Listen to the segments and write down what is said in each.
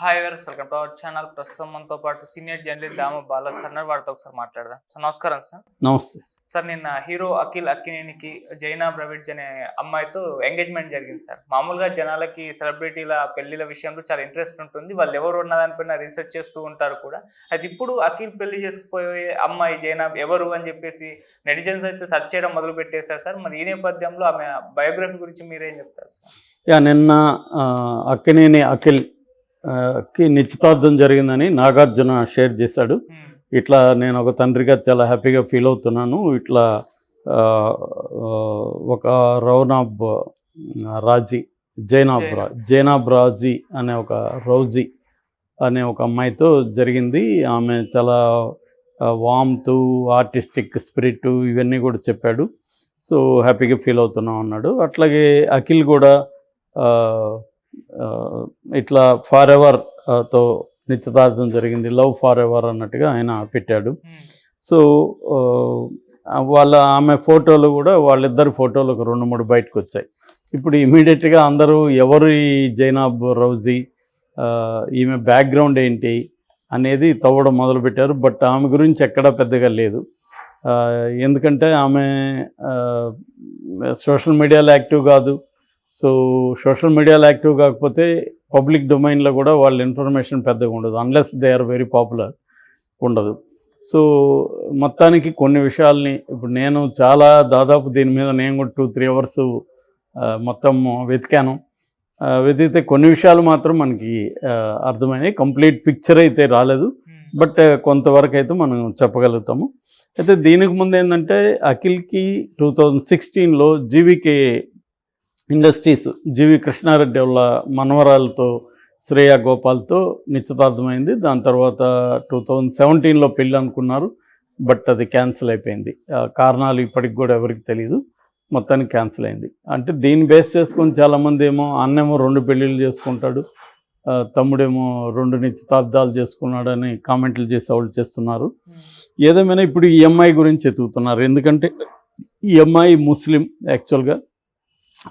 Hi viewers, welcome to our channel. ప్రస్తుతం మనతో పాటు సీనియర్ జర్నలిస్ట్ దామ బాలా సార్ ఉన్నారు. వారితో ఒకసారి మాట్లాడదాం. సార్ నమస్కారం సార్. నమస్తే సార్, నిన్న హీరో అఖిల్ అక్కినేనికి జైనా బ్రవిడ్జ్ అనే అమ్మాయితో ఎంగేజ్మెంట్ జరిగింది సార్. మామూలుగా జనాలకి సెలబ్రిటీల పెళ్లిల విషయంలో చాలా ఇంట్రెస్ట్ ఉంటుంది. వాళ్ళు ఎవరు ఉన్న దానిపైన రీసెర్చ్ చేస్తూ ఉంటారు కూడా. అయితే ఇప్పుడు అఖిల్ పెళ్లి చేసుకుపోయే అమ్మాయి జైనా ఎవరు అని చెప్పేసి నెటిజన్స్ అయితే సెర్చ్ చేయడం మొదలు పెట్టేశారు సార్. మరి ఈ నేపథ్యంలో ఆమె బయోగ్రఫీ గురించి మీరేం చెప్తారు సార్? నిన్న అక్కినేని అఖిల్ కి నిశ్చితార్థం జరిగిందని నాగార్జున షేర్ చేశాడు. ఇట్లా నేను ఒక తండ్రిగా చాలా హ్యాపీగా ఫీల్ అవుతున్నాను. ఇట్లా ఒక రౌనాబ్ రాజీ జైనాబ్ రాజీ అనే ఒక రౌజీ అనే ఒక అమ్మాయితో జరిగింది. ఆమె చాలా వామ్త్, ఆర్టిస్టిక్ స్పిరిట్ ఇవన్నీ కూడా చెప్పాడు. సో హ్యాపీగా ఫీల్ అవుతున్నాం అన్నాడు. అట్లాగే అఖిల్ కూడా ఇట్లా ఫార్ ఎవర్ తో నిశ్చితార్థం జరిగింది, లవ్ ఫార్ ఎవర్ అన్నట్టుగా ఆయన పెట్టాడు. సో ఆమె ఫోటోలు కూడా వాళ్ళిద్దరి ఫోటోలు ఒక 2-3 బయటకు వచ్చాయి. ఇప్పుడు ఇమీడియట్గా అందరూ ఎవరు ఈ జైనాబ్ రౌజీ, ఈమె బ్యాక్గ్రౌండ్ ఏంటి అనేది తవ్వడం మొదలుపెట్టారు. బట్ ఆమె గురించి ఎక్కడా పెద్దగా లేదు. ఎందుకంటే ఆమె సోషల్ మీడియాలో యాక్టివ్ కాదు. సో సోషల్ మీడియాలో యాక్టివ్ కాకపోతే పబ్లిక్ డొమైన్లో కూడా వాళ్ళ ఇన్ఫర్మేషన్ పెద్దగా ఉండదు, unless they are very popular ఉండదు. సో మొత్తానికి కొన్ని విషయాల్ని ఇప్పుడు నేను దాదాపు దీని మీద నేను కూడా 2-3 అవర్స్ మొత్తం వెతికాను. వెతికితే కొన్ని విషయాలు మాత్రం మనకి అర్థమైనాయి. కంప్లీట్ పిక్చర్ అయితే రాలేదు, బట్ కొంతవరకు అయితే మనం చెప్పగలుగుతాము. అయితే దీనికి ముందు ఏంటంటే అఖిల్కి 2016లో జీవీకే ఇండస్ట్రీస్ జీవి కృష్ణారెడ్డి వాళ్ళ మనవరాలతో శ్రేయా గోపాల్తో నిశ్చితార్థమైంది. దాని తర్వాత 2017లో పెళ్ళి అనుకున్నారు, బట్ అది క్యాన్సిల్ అయిపోయింది. కారణాలు ఇప్పటికి కూడా ఎవరికి తెలియదు. మొత్తానికి క్యాన్సిల్ అయింది. అంటే దీన్ని బేస్ చేసుకొని చాలామంది ఏమో అన్నేమో 2 పెళ్ళిళ్ళు చేసుకుంటాడు, తమ్ముడేమో 2 నిశ్చితార్థాలు చేసుకున్నాడని కామెంట్లు చేసి వాళ్ళు చేస్తున్నారు. ఏదేమైనా ఇప్పుడు ఈ అమ్మాయి గురించి ఎతుకుతున్నారు. ఎందుకంటే ఈ అమ్మాయి ముస్లిం యాక్చువల్గా.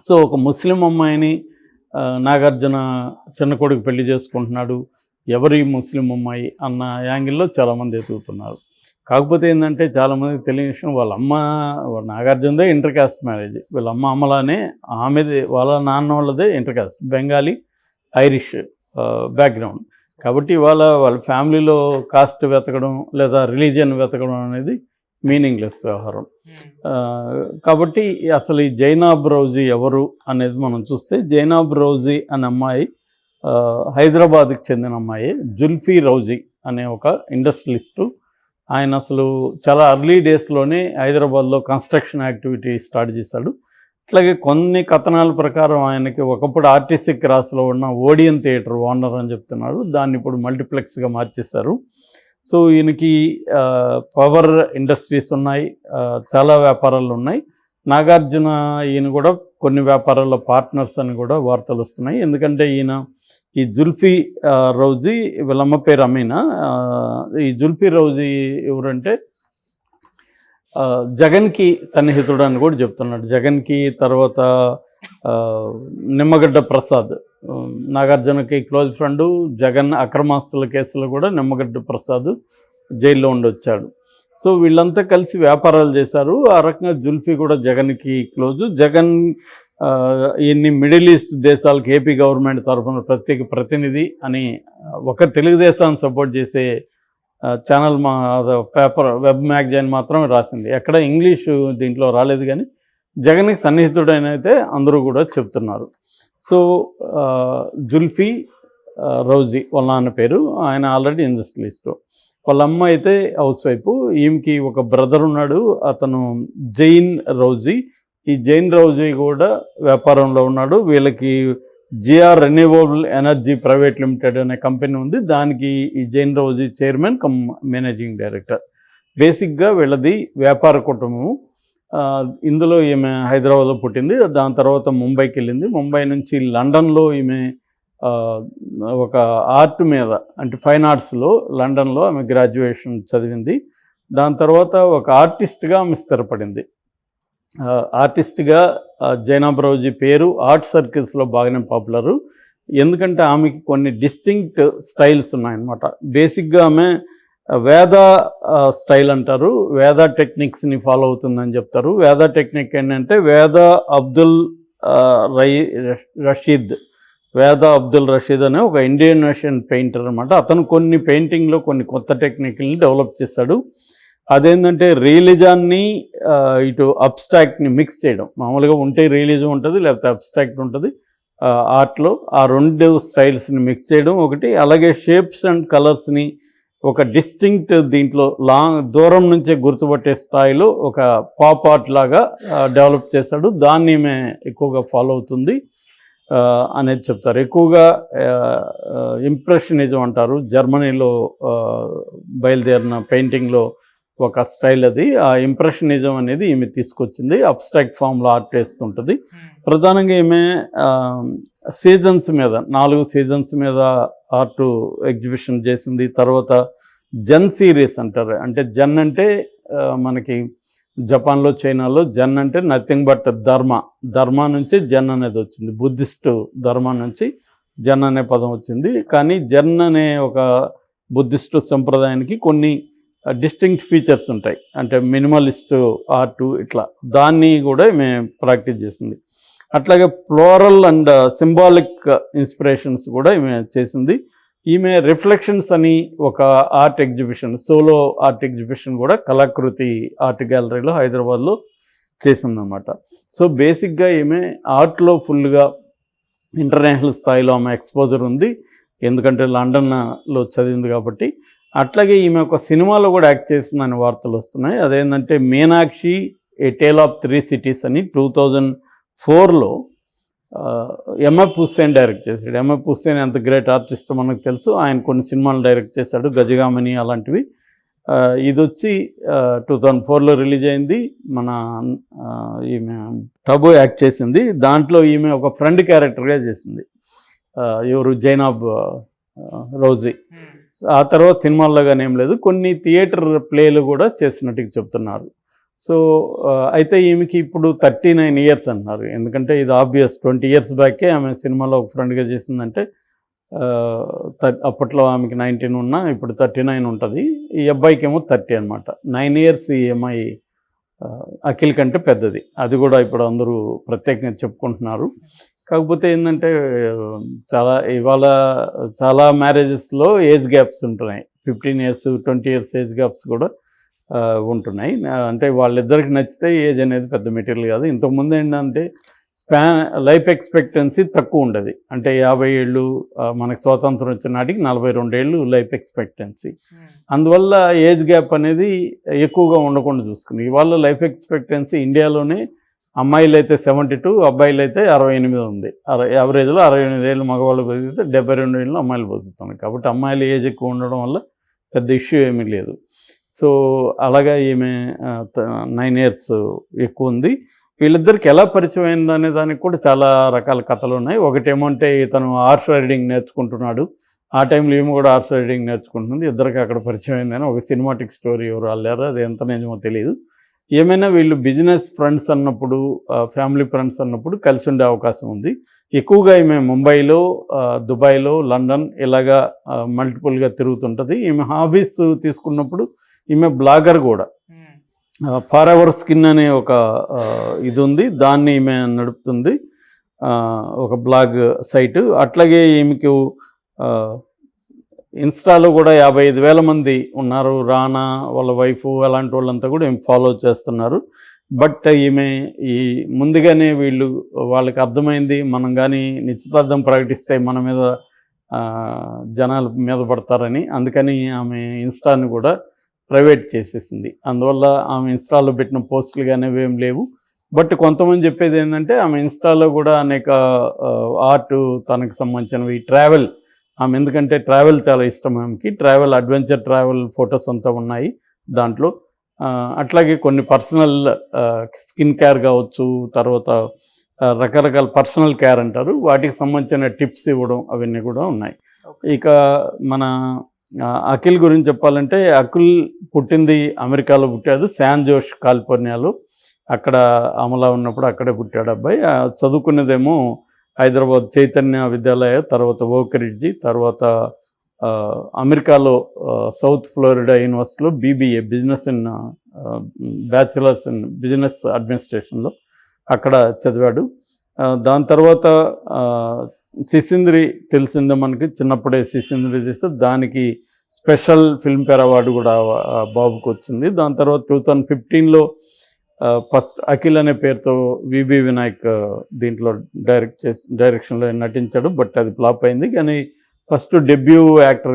సో ఒక ముస్లిం అమ్మాయిని నాగార్జున చిన్న కొడుకు పెళ్లి చేసుకుంటున్నాడు, ఎవరి ముస్లిం అమ్మాయి అన్న యాంగిల్లో చాలామంది ఎదుగుతున్నారు. కాకపోతే ఏంటంటే చాలామందికి తెలియని విషయం, వాళ్ళ నాగార్జునదే ఇంటర్ కాస్ట్ మ్యారేజ్. వీళ్ళ అమలానే ఆమెది, వాళ్ళ నాన్న వాళ్ళదే inter caste, Bengali Irish background. కాబట్టి వాళ్ళ ఫ్యామిలీలో కాస్ట్ వెతకడం లేదా రిలీజియన్ వెతకడం అనేది మీనింగ్లెస్ వ్యవహారం. కాబట్టి అసలు ఈ జైనాబ్ రౌజీ ఎవరు అనేది మనం చూస్తే, జైనాబ్ రౌజీ అనే అమ్మాయి హైదరాబాద్కి చెందిన అమ్మాయి. జుల్ఫీ రౌజీ అనే ఒక ఇండస్ట్రియలిస్టు. ఆయన అసలు చాలా అర్లీ డేస్లోనే హైదరాబాద్లో కన్స్ట్రక్షన్ యాక్టివిటీ స్టార్ట్ చేశాడు. అట్లాగే కొన్ని కథనాల ప్రకారం ఆయనకి ఒకప్పుడు ఆర్టీసీ క్రాస్లో ఉన్న ఓడియన్ థియేటర్ ఓనర్ అని చెప్తున్నారు. దాన్ని ఇప్పుడు మల్టీప్లెక్స్గా మార్చేశారు. సో ఈయనకి పవర్ ఇండస్ట్రీస్ ఉన్నాయి, చాలా వ్యాపారాలు ఉన్నాయి. నాగార్జున ఈయన కూడా కొన్ని వ్యాపారాల్లో పార్ట్నర్స్ అని కూడా వార్తలు వస్తున్నాయి. ఎందుకంటే ఈ జుల్ఫీ రౌజీ, వీళ్ళమ్మ పేరు అమీనా. ఈ జుల్ఫీ రౌజీ ఎవరంటే జగన్కి సన్నిహితుడు అని కూడా చెప్తున్నాడు. జగన్కి తర్వాత నిమ్మగడ్డ ప్రసాద్, నాగార్జునకి క్లోజ్ ఫ్రెండు. జగన్ అక్రమాస్తుల కేసులో కూడా నిమ్మగడ్డ ప్రసాద్ జైల్లో ఉండొచ్చాడు. సో వీళ్ళంతా కలిసి వ్యాపారాలు చేశారు. ఆ రకంగా జుల్ఫీ కూడా జగన్కి క్లోజు. జగన్ ఇన్ని మిడిల్ ఈస్ట్ దేశాలకు ఏపీ గవర్నమెంట్ తరఫున ప్రత్యేక ప్రతినిధి అని ఒక తెలుగుదేశాన్ని సపోర్ట్ చేసే ఛానల్ పేపర్ వెబ్ మ్యాగజైన్ మాత్రం రాసింది. ఎక్కడ ఇంగ్లీషు దీంట్లో రాలేదు, కానీ జగన్కి సన్నిహితుడైన అయితే అందరూ కూడా చెప్తున్నారు. సో జుల్ఫీ రౌజీ వాళ్ళ నాన్న పేరు. ఆయన ఆల్రెడీ ఇండస్ట్రియలిస్టు. వాళ్ళ అమ్మ అయితే హౌస్ వైఫ్. ఈమెకి ఒక బ్రదర్ ఉన్నాడు, అతను జైన్ రౌజీ. ఈ జైన్ రౌజీ కూడా వ్యాపారంలో ఉన్నాడు. వీళ్ళకి GR renewable energy private limited అనే కంపెనీ ఉంది. దానికి ఈ జైన్ రౌజీ చైర్మన్ కమ్ మేనేజింగ్ డైరెక్టర్. బేసిక్గా వీళ్ళది వ్యాపార కుటుంబం. ఇందులో ఈమె హైదరాబాద్లో పుట్టింది. దాని తర్వాత ముంబైకి వెళ్ళింది. ముంబై నుంచి లండన్లో ఈమె ఒక ఆర్ట్ మీద, అంటే ఫైన్ ఆర్ట్స్లో లండన్లో ఆమె గ్రాడ్యుయేషన్ చదివింది. దాని తర్వాత ఒక ఆర్టిస్ట్గా ఆమె స్థిరపడింది. ఆర్టిస్ట్గా జైనాబ్ రౌజీ పేరు ఆర్ట్ సర్కిల్స్లో బాగానే పాపులరు. ఎందుకంటే ఆమెకి కొన్ని డిస్టింక్ట్ స్టైల్స్ ఉన్నాయన్నమాట. బేసిక్గా ఆమె వేద స్టైల్ అంటారు, వేద టెక్నిక్స్ని ఫాలో అవుతుందని చెప్తారు. వేద టెక్నిక్ ఏంటంటే అబ్దుల్ రషీద్ అనే ఒక ఇండోనేషియన్ పెయింటర్ అనమాట. అతను కొన్ని పెయింటింగ్లో కొన్ని కొత్త టెక్నిక్ని డెవలప్ చేశాడు. అదేంటంటే రియలిజాన్ని ఇటు అబ్స్ట్రాక్ట్ని మిక్స్ చేయడం. మామూలుగా ఉంటే రియలిజం ఉంటుంది, లేకపోతే అబ్స్ట్రాక్ట్ ఉంటుంది. ఆర్ట్లో ఆ 2 స్టైల్స్ని మిక్స్ చేయడం ఒకటి, అలాగే షేప్స్ అండ్ కలర్స్ని ఒక డిస్టింక్ట్ దీంట్లో దూరం నుంచే గుర్తుపట్టే స్థాయిలో ఒక పాప్ ఆర్ట్ లాగా డెవలప్ చేశాడు. దాన్ని ఈమె ఎక్కువగా ఫాలో అవుతుంది అనేది చెప్తారు. ఎక్కువగా ఇంప్రెషనిజం అంటారు, జర్మనీలో బయలుదేరిన పెయింటింగ్లో ఒక స్టైల్ అది. ఆ ఇంప్రెషనిజం అనేది ఈమె తీసుకొచ్చింది. అబ్స్ట్రాక్ట్ ఫామ్లో ఆర్ట్ వేస్తుంటుంది. ప్రధానంగా ఈమె సీజన్స్ మీద 4 సీజన్స్ మీద ఆర్ట్ ఎగ్జిబిషన్ చేసింది. తర్వాత జన్ సిరీస్ అంటారు. అంటే జన్ అంటే మనకి జపాన్లో, చైనాలో జన్ అంటే నథింగ్ బట్ ధర్మ నుంచి జన్ అనేది వచ్చింది. బుద్ధిస్ట్ ధర్మ నుంచి జన్ అనే పదం వచ్చింది. కానీ జన్ అనే ఒక బుద్ధిస్ట్ సంప్రదాయానికి కొన్ని డిస్టింక్ట్ ఫీచర్స్ ఉంటాయి. అంటే మినిమలిస్ట్ ఆర్ట్ ఇట్లా, దాన్ని కూడా మేము ప్రాక్టీస్ చేసింది. అట్లాగే ఫ్లోరల్ అండ్ సింబాలిక్ ఇన్స్పిరేషన్స్ కూడా ఈమె చేసింది. ఈమె రిఫ్లెక్షన్స్ అని ఒక art exhibition, solo art exhibition కూడా కళాకృతి ఆర్ట్ గ్యాలరీలో హైదరాబాద్లో చేసిందన్నమాట. సో బేసిక్గా ఈమె ఆర్ట్లో ఫుల్గా ఇంటర్నేషనల్ స్థాయిలో ఆమె ఎక్స్పోజర్ ఉంది, ఎందుకంటే లండన్లో చదివింది కాబట్టి. అట్లాగే ఈమె ఒక సినిమాలో కూడా యాక్ట్ చేసిందని వార్తలు వస్తున్నాయి. అదేంటంటే మీనాక్షి ఏ టేల్ ఆఫ్ 3 సిటీస్ అని 2004లో ఎంఎఫ్ హుస్సేన్ డైరెక్ట్ చేశాడు. ఎంఎఫ్ హుస్సేన్ ఎంత గ్రేట్ ఆర్టిస్ట్ మనకు తెలుసు. ఆయన కొన్ని సినిమాలు డైరెక్ట్ చేశాడు, గజగామిని అలాంటివి. ఇది వచ్చి 2004లో రిలీజ్ అయింది. మన ఈమె టబు యాక్ట్ చేసింది. దాంట్లో ఈమె ఒక ఫ్రెండ్ క్యారెక్టర్గా చేసింది, ఎవరు జైనాబ్ రౌజీ. ఆ తర్వాత సినిమాల్లోగానే ఏం లేదు, కొన్ని థియేటర్ ప్లేలు కూడా చేసినట్టుగా చెప్తున్నారు. సో అయితే ఈమెకి ఇప్పుడు 39 ఇయర్స్ అంటున్నారు. ఎందుకంటే ఇది ఆబ్వియస్, 20 ఇయర్స్ బ్యాకే ఆమె సినిమాలో ఒక ఫ్రెండ్గా చేసిందంటే అప్పట్లో ఆమెకి 19 ఉన్నా ఇప్పుడు 39 ఉంటుంది. ఈ అబ్బాయికి ఏమో 30 అనమాట. 9 ఇయర్స్ ఈ అమ్మాయి అఖిల్ కంటే పెద్దది. అది కూడా ఇప్పుడు అందరూ ప్రత్యేకంగా చెప్పుకుంటున్నారు. కాకపోతే ఏంటంటే ఇవాళ చాలా మ్యారేజెస్లో ఏజ్ గ్యాప్స్ ఉంటున్నాయి. 15 ఇయర్స్ 20 ఇయర్స్ ఏజ్ గ్యాప్స్ కూడా ఉంటున్నాయి. అంటే వాళ్ళిద్దరికి నచ్చితే ఏజ్ అనేది పెద్ద మెటీరియల్ కాదు. ఇంతకుముందు ఏంటంటే లైఫ్ ఎక్స్పెక్టెన్సీ తక్కువ ఉండదు. అంటే 50 ఏళ్ళు, మనకు స్వాతంత్రం వచ్చిన నాటికి 42 ఏళ్ళు లైఫ్ ఎక్స్పెక్టెన్సీ. అందువల్ల ఏజ్ గ్యాప్ అనేది ఎక్కువగా ఉండకుండా చూసుకుని ఇవాళ లైఫ్ ఎక్స్పెక్టెన్సీ ఇండియాలోనే అమ్మాయిలు అయితే 72, అబ్బాయిలు అయితే 68 ఉంది. యావరేజ్లో 68 ఏళ్ళు మగవాళ్ళు బతికితే 72 ఏళ్ళు అమ్మాయిలు బతుకుతున్నాయి. కాబట్టి అమ్మాయిల ఏజ్ ఎక్కువ ఉండడం వల్ల పెద్ద ఇష్యూ ఏమీ లేదు. సో అలాగా ఈమె 9 ఇయర్స్ ఎక్కువ ఉంది. వీళ్ళిద్దరికి ఎలా పరిచయం అయింది అనే దానికి కూడా చాలా రకాల కథలు ఉన్నాయి. ఒకటేమంటే ఇతను హార్స్ రైడింగ్ నేర్చుకుంటున్నాడు, ఆ టైంలో ఈమె కూడా హార్స్ రైడింగ్ నేర్చుకుంటుంది. ఇద్దరికి అక్కడ పరిచయం అయిందని ఒక సినిమాటిక్ స్టోరీ ఎవరు అల్లారు, అది ఎంత నిజమో తెలియదు. ఏమైనా వీళ్ళు బిజినెస్ ఫ్రెండ్స్ అన్నప్పుడు, ఫ్యామిలీ ఫ్రెండ్స్ అన్నప్పుడు కలిసి ఉండే అవకాశం ఉంది. ఎక్కువగా ఈమె ముంబైలో, దుబాయ్లో, లండన్ ఇలాగా మల్టిపుల్గా తిరుగుతుంటుంది. ఈమె హాబీస్ తీసుకున్నప్పుడు ఈమె బ్లాగర్ కూడా. ఫర్ ఎవర్ స్కిన్ అనే ఒక ఇది ఉంది, దాన్ని ఈమె నడుపుతుంది, ఒక బ్లాగ్ సైటు. అట్లాగే ఈమెకు ఇన్స్టాలో కూడా 55,000 మంది ఉన్నారు. రానా వాళ్ళ వైఫ్ అలాంటి వాళ్ళంతా కూడా ఈమె ఫాలో చేస్తున్నారు. బట్ ఈమె ముందుగానే వాళ్ళకి అర్థమైంది, మనం కానీ నిశ్చితార్థం ప్రకటిస్తే మన మీద జనాలు మీద పడతారని. అందుకని ఆమె ఇన్స్టాని కూడా ప్రైవేట్ చేసేసింది. అందువల్ల ఆమె ఇన్స్టాలో పెట్టిన పోస్టులు కానీ ఏం లేవు. బట్ కొంతమంది చెప్పేది ఏంటంటే ఆమె ఇన్స్టాలో కూడా అనేక ఆర్ట్ తనకు సంబంధించినవి, ట్రావెల్, ఆమె ఎందుకంటే ట్రావెల్ చాలా ఇష్టం ఆమెకి, అడ్వెంచర్ ట్రావెల్ ఫొటోస్ అంతా ఉన్నాయి దాంట్లో. అట్లాగే కొన్ని పర్సనల్ స్కిన్ కేర్ కావచ్చు, తర్వాత రకరకాల పర్సనల్ కేర్ అంటారు, వాటికి సంబంధించిన టిప్స్ ఇవ్వడం అవన్నీ కూడా ఉన్నాయి. ఇక మన అఖిల్ గురించి చెప్పాలంటే, అఖిల్ పుట్టింది అమెరికాలో పుట్టాడు, శాన్ జోష్ కాలిఫోర్నియాలో. అక్కడ అమలా ఉన్నప్పుడు అక్కడే పుట్టాడు అబ్బాయి. చదువుకునేదేమో హైదరాబాద్ చైతన్య విద్యాలయ, తర్వాత ఓక్రిడ్జి, తర్వాత అమెరికాలో సౌత్ ఫ్లోరిడా యూనివర్సిటీలో BBA business in bachelors in business అడ్మినిస్ట్రేషన్లో అక్కడ చదివాడు. దాని తర్వాత సిసింద్రి తెలిసిందే మనకి, చిన్నప్పుడే సిసింద్రి చేస్తే దానికి స్పెషల్ ఫిల్మ్ఫేర్ అవార్డు కూడా బాబుకు వచ్చింది. దాని తర్వాత 2015లో ఫస్ట్ అఖిల్ అనే పేరుతో విబి వినాయక్ దీంట్లో డైరెక్షన్లో నటించాడు. బట్ అది ఫ్లాప్ అయింది. కానీ ఫస్ట్ డెబ్యూ యాక్టర్